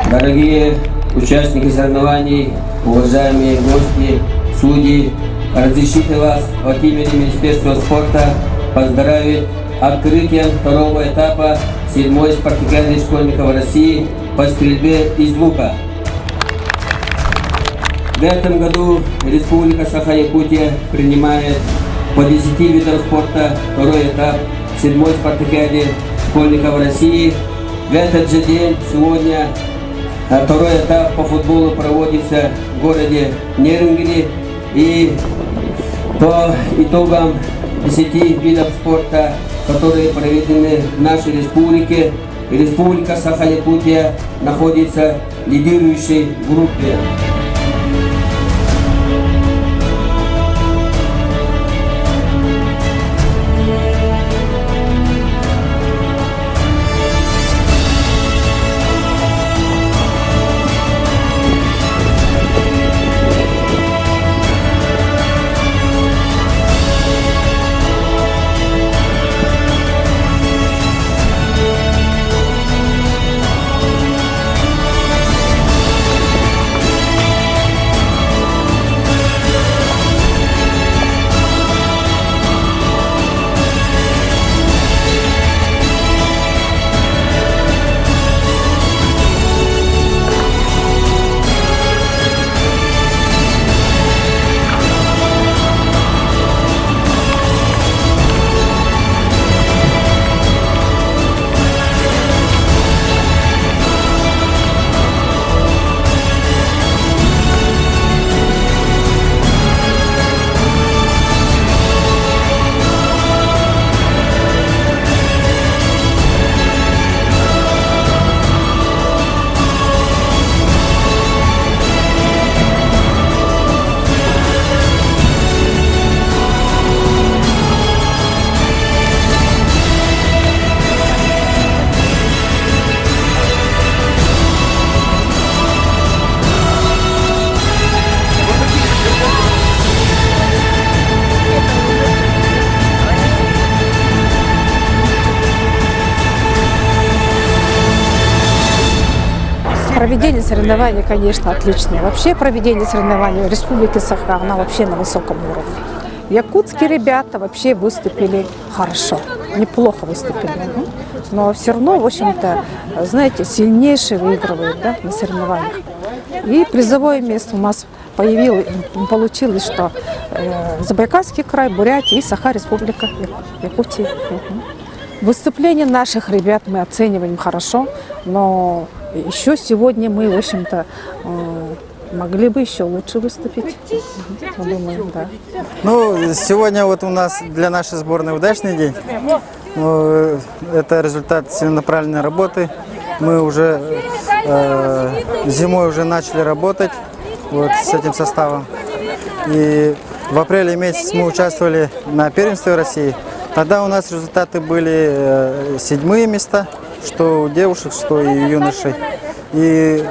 Дорогие участники соревнований, уважаемые гости, судьи, разрешите вас от имени Министерства спорта поздравить открытием второго этапа 7-й спартакиады школьников России по стрельбе из лука. В этом году Республика Саха-Якутия принимает по 10 видам спорта второй этап 7-й спартакиады школьников России. В этот же день, сегодня, второй этап по футболу проводится в городе Нерингели. И по итогам 10 видов спорта, которые проведены в нашей республике, Республика Саха-Якутия находится в лидирующей группе. Проведение соревнований, конечно, отличное. Вообще проведение соревнований в Республике Саха, она вообще на высоком уровне. Якутские ребята вообще выступили хорошо, неплохо выступили. Но все равно, в общем-то, знаете, сильнейшие выигрывают, да, на соревнованиях. И призовое место у нас получилось, что Забайкальский край, Бурятия и Саха, Республика Якутия. Выступление наших ребят мы оцениваем хорошо, но еще сегодня мы, в общем-то, могли бы еще лучше выступить. Думаю, да. Ну, сегодня вот у нас для нашей сборной удачный день. Это результат целенаправленной работы. Мы уже зимой уже начали работать вот с этим составом. И в апреле месяце мы участвовали на первенстве России. Тогда у нас результаты были 7-е места, что у девушек, что и у юношей. И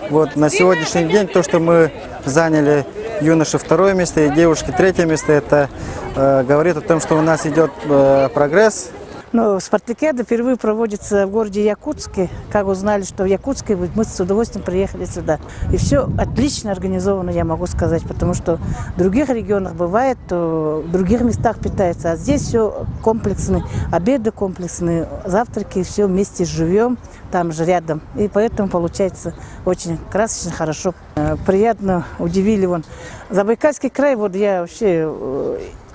вот на сегодняшний день то, что мы заняли юноши 2-е место и девушки 3-е место, это говорит о том, что у нас идет прогресс. Ну, спартакиада впервые проводится в городе Якутске. Как узнали, что в Якутске, мы с удовольствием приехали сюда. И все отлично организовано, я могу сказать, потому что в других регионах бывает, в других местах питается, а здесь все комплексные, обеды комплексные, завтраки, все вместе живем, там же рядом. И поэтому получается очень красочно, хорошо. Приятно удивили вон. Забайкальский край, вот я вообще,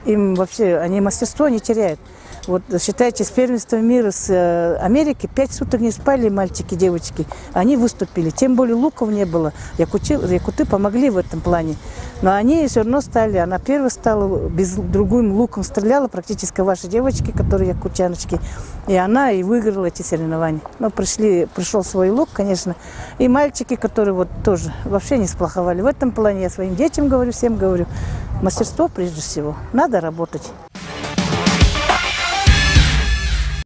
они мастерство не теряют. Вот считайте, с первенства мира с Америки 5 суток не спали мальчики, девочки. Они выступили. Тем более луков не было. Якуты помогли в этом плане. Но они все равно стали. Она первая стала, другим луком стреляла, практически ваши девочки, которые якутяночки. И она и выиграла эти соревнования. Но пришел свой лук, конечно. И мальчики, которые вот тоже вообще не сплоховали. В этом плане я своим детям говорю, всем говорю. Мастерство прежде всего. Надо работать.